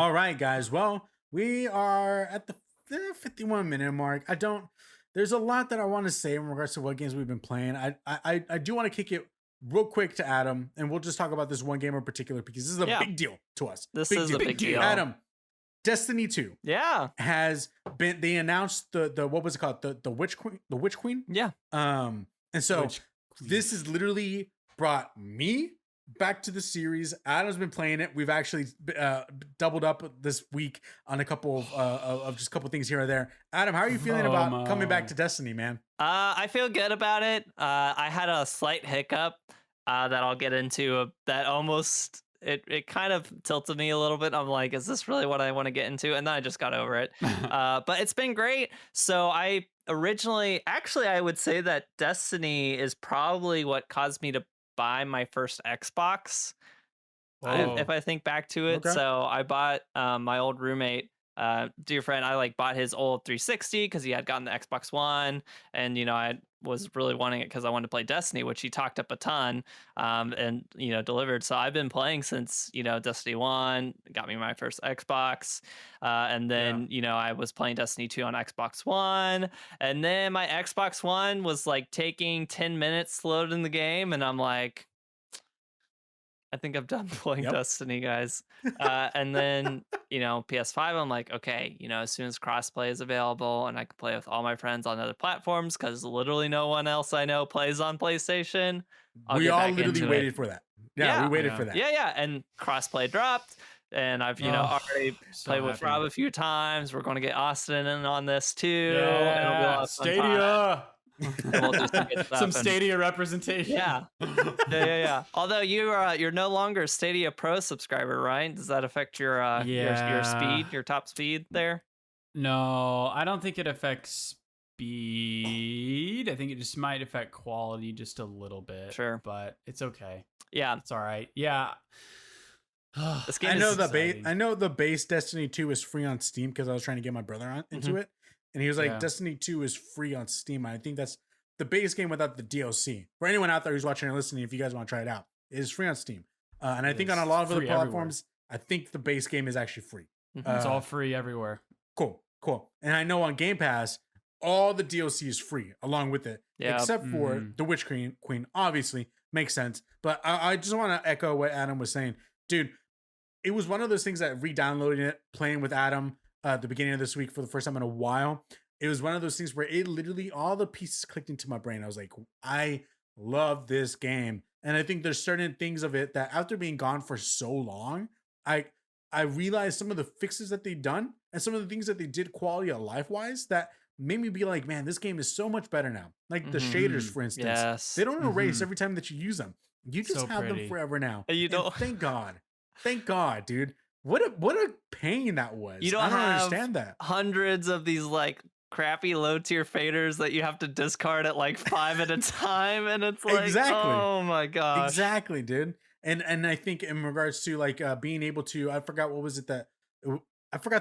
All right, guys. Well, we are at the 51-minute mark. There's a lot that I want to say in regards to what games we've been playing. I do want to kick it real quick to Adam, and we'll just talk about this one game in particular because this is a Yeah, big deal to us. this Big is deal. a big deal. Adam, Destiny 2 Yeah, has been, they announced the what was it called? The Witch Queen. yeah. And so Which this has literally brought me back to the series. Adam's been playing it. We've actually doubled up this week on a couple of just a couple things here or there. Adam, how are you feeling about coming back to Destiny, man? I feel good about it. I had a slight hiccup that I'll get into. That almost it kind of tilted me a little bit. I'm like, is this really what I want to get into? And then I just got over it. But it's been great. So I would say that Destiny is probably what caused me to buy my first Xbox. If I think back to it. Okay. So I bought my old roommate, dear friend, I like bought his old 360 because he had gotten the Xbox One, and I was really wanting it because I wanted to play Destiny, which he talked up a ton, and delivered. So I've been playing since Destiny 1 got me my first Xbox, and then I was playing Destiny 2 on Xbox One, and then my Xbox One was like taking 10 minutes to load in the game, and I'm like, I think I'm done playing Destiny, guys. And then, PS5, I'm like, okay, as soon as crossplay is available and I can play with all my friends on other platforms, because literally no one else I know plays on PlayStation, We all literally waited for that. Yeah, we waited for that. Yeah. And crossplay dropped. And I've, already played with Rob a few times. We're going to get Austin in on this too. Yeah, it'll be a lot of fun time. Stadia. We'll do some good stuff Some Stadia representation. Yeah. Although you're no longer a Stadia Pro subscriber, right? Does that affect your speed, your top speed there? No, I don't think it affects speed. I think it just might affect quality just a little bit. Sure, but it's okay. Yeah, it's all right. Yeah. This game I know the base Destiny 2 is free on Steam because I was trying to get my brother into it. And he was like, Destiny 2 is free on Steam. I think that's the base game without the DLC. For anyone out there who's watching and listening, if you guys want to try it out, it is free on Steam. And I think on a lot of other platforms, I think the base game is actually free. It's all free everywhere. Cool. And I know on Game Pass, all the DLC is free along with it, except for the Witch Queen. Obviously, makes sense. But I just want to echo what Adam was saying. Dude, it was one of those things that re-downloading it, playing with Adam, the beginning of this week for the first time in a while, it was one of those things where it literally all the pieces clicked into my brain. I was like, I love this game. And I think there's certain things of it that after being gone for so long, I realized some of the fixes that they've done and some of the things that they did quality of life wise that made me be like, man, this game is so much better now. Like the shaders, for instance, they don't erase every time that you use them. You just have them forever now. You don't. And thank God, dude. What a pain that was. You don't I don't have understand that. Hundreds of these like crappy low tier faders that you have to discard at like 5 at a time, and it's like, oh my gosh. Exactly, dude. And I think in regards to like being able to, I forgot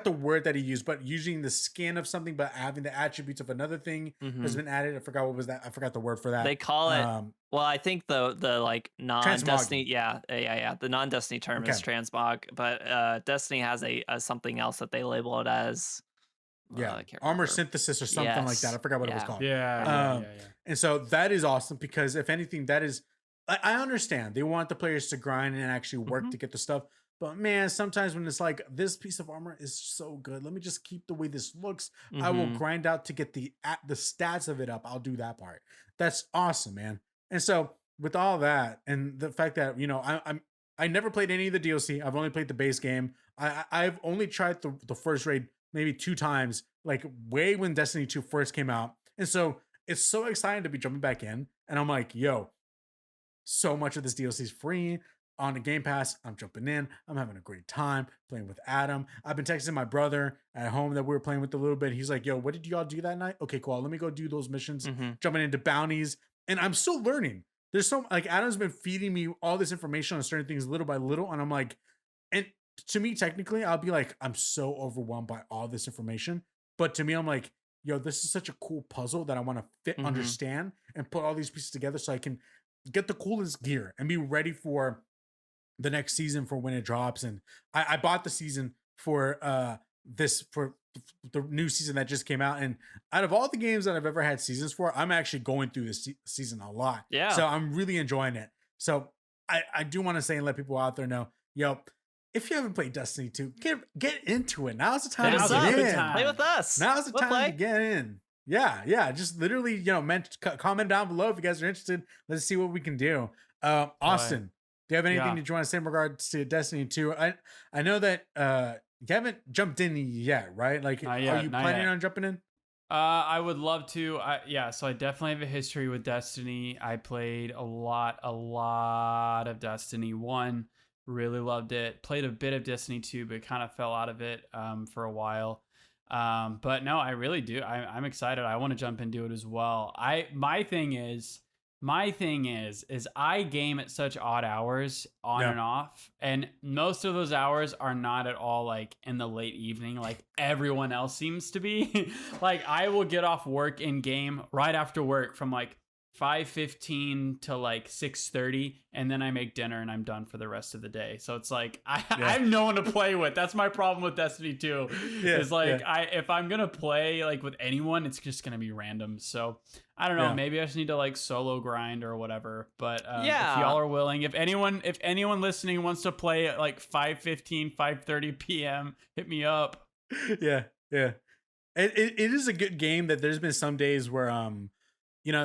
the word that he used, but using the skin of something, but having the attributes of another thing has been added. I forgot what was that. I forgot the word for that. They call it. Well, I think the like non-Destiny, the non-Destiny term is transmog, but Destiny has a something else that they label it as. Armor synthesis or something like that. I forgot what it was called. And so that is awesome because if anything, that is, I understand they want the players to grind and actually work to get the stuff. But man, sometimes when it's like, this piece of armor is so good, let me just keep the way this looks. I will grind out to get the stats of it up. I'll do that part. That's awesome, man. And so with all that and the fact that, I never played any of the DLC. I've only played the base game. I've only tried the first raid maybe 2 times, like way when Destiny 2 first came out. And so it's so exciting to be jumping back in. And I'm like, yo, so much of this DLC is free on the Game Pass. I'm jumping in. I'm having a great time playing with Adam. I've been texting my brother at home that we were playing with a little bit. He's like, yo, what did y'all do that night? Okay, cool. Let me go do those missions, jumping into bounties. And I'm still learning. There's so like Adam's been feeding me all this information on certain things little by little. And I'm like, and to me, technically, I'll be like, I'm so overwhelmed by all this information. But to me, I'm like, yo, this is such a cool puzzle that I want to understand and put all these pieces together so I can get the coolest gear and be ready for the next season for when it drops. And I bought the season for the new season that just came out. And out of all the games that I've ever had seasons for, I'm actually going through this season a lot. Yeah. So I'm really enjoying it. So I do want to say and let people out there know, yo, if you haven't played Destiny 2, get into it. Now's the time to get in. Play with us. Now's the time to get in. Yeah. Just literally, comment down below if you guys are interested. Let's see what we can do. Austin, do you have anything that you want to say in regards to Destiny 2? I know that you haven't jumped in yet, right? Like, are you planning on jumping in? I would love to. So I definitely have a history with Destiny. I played a lot of Destiny 1. Really loved it. Played a bit of Destiny 2, but kind of fell out of it for a while. But no, I really do. I'm excited. I want to jump into it as well. My thing is I game at such odd hours on and off, and most of those hours are not at all like in the late evening like everyone else seems to be. Like I will get off work in game right after work from like 5:15 to like 6:30, and then I make dinner and I'm done for the rest of the day. So it's like I have no one to play with. That's my problem with Destiny 2. Is like if I'm gonna play like with anyone, it's just gonna be random. So I don't know. Maybe I just need to like solo grind or whatever. But if y'all are willing, if anyone listening wants to play at like 5:15, 5:30 p.m., hit me up. Yeah. It is a good game. That there's been some days where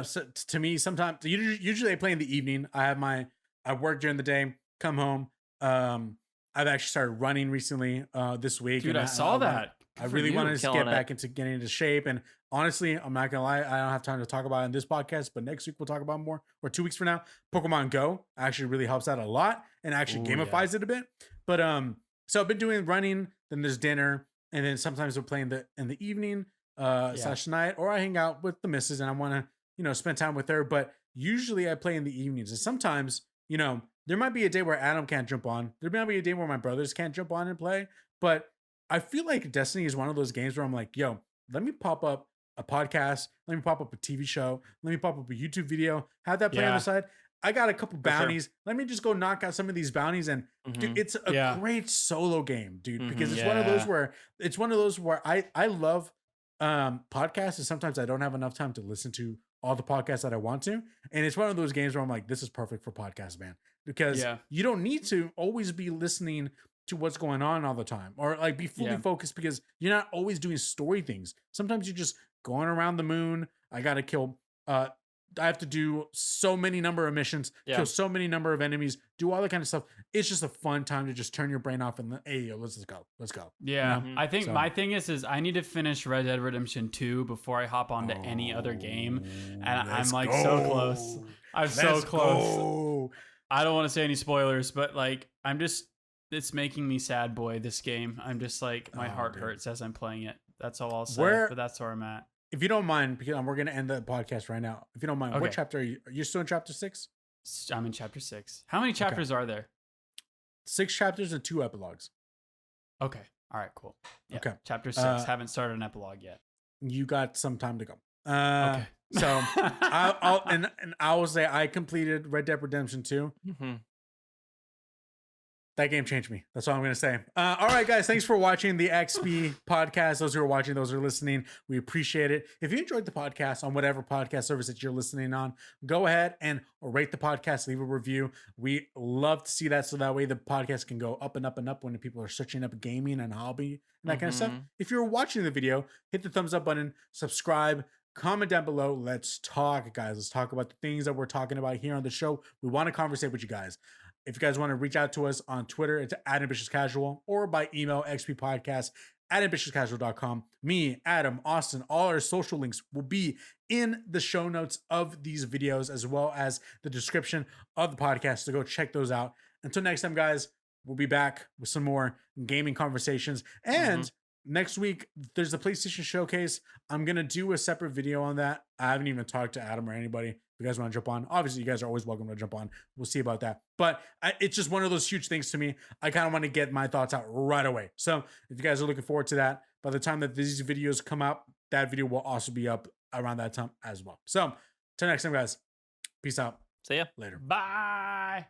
so to me, sometimes usually I play in the evening. I work during the day, come home. I've actually started running recently this week. Dude, I saw that. I really wanted to get back into getting into shape. And honestly, I'm not gonna lie, I don't have time to talk about it in this podcast, but next week we'll talk about more, or 2 weeks from now. Pokemon Go actually really helps out a lot and actually gamifies it a bit. But so I've been doing running, then there's dinner, and then sometimes we're playing in the evening / night, or I hang out with the missus and I want to spend time with her. But usually I play in the evenings, and sometimes there might be a day where Adam can't jump on. There might be a day where my brothers can't jump on and play. But I feel like Destiny is one of those games where I'm like, yo, let me pop up a podcast. Let me pop up a TV show. Let me pop up a YouTube video. Have that play on the side. I got a couple bounties. Let me just go knock out some of these bounties. And dude, it's a great solo game, dude, because it's one of those where I love podcasts, and sometimes I don't have enough time to listen to all the podcasts that I want to. And it's one of those games where I'm like, this is perfect for podcasts, man, because you don't need to always be listening to what's going on all the time, or like be fully focused, because you're not always doing story things. Sometimes you're just going around the moon. I got to kill, I have to do so many number of missions, kill so many number of enemies, do all that kind of stuff. It's just a fun time to just turn your brain off and hey, let's go. Yeah. I think my thing is I need to finish Red Dead Redemption 2 before I hop onto any other game. And I'm like so close. I'm so close. I don't want to say any spoilers, but like, it's making me sad, boy, this game. I'm just like, my heart hurts as I'm playing it. That's all I'll say, but that's where I'm at. If you don't mind, because we're going to end the podcast right now. If you don't mind, what chapter are you? Are you still in chapter 6? I'm in chapter 6. How many chapters are there? 6 chapters and 2 epilogues. Okay. All right, cool. Yeah. Okay. Chapter 6. Haven't started an epilogue yet. You got some time to go. Okay. So I will say I completed Red Dead Redemption 2. Mm-hmm. That game changed me. That's all I'm going to say. All right, guys. Thanks for watching the XP podcast. Those who are watching, those who are listening, we appreciate it. If you enjoyed the podcast on whatever podcast service that you're listening on, go ahead and rate the podcast, leave a review. We love to see that, so that way the podcast can go up and up and up when people are searching up gaming and hobby and that kind of stuff. If you're watching the video, hit the thumbs up button, subscribe, comment down below. Let's talk, guys. Let's talk about the things that we're talking about here on the show. We want to conversate with you guys. If you guys want to reach out to us on Twitter, it's @ambitiouscasual, or by email, xppodcast@ambitiouscasual.com. Me, Adam, Austin, all our social links will be in the show notes of these videos, as well as the description of the podcast. So go check those out. Until next time, guys, we'll be back with some more gaming conversations. And next week, there's the PlayStation Showcase. I'm going to do a separate video on that. I haven't even talked to Adam or anybody. If you guys want to jump on, obviously you guys are always welcome to jump on. We'll see about that. But it's just one of those huge things to me. I kind of want to get my thoughts out right away. So if you guys are looking forward to that, by the time that these videos come out, that video will also be up around that time as well. So till next time, guys, peace out. See ya later. Bye.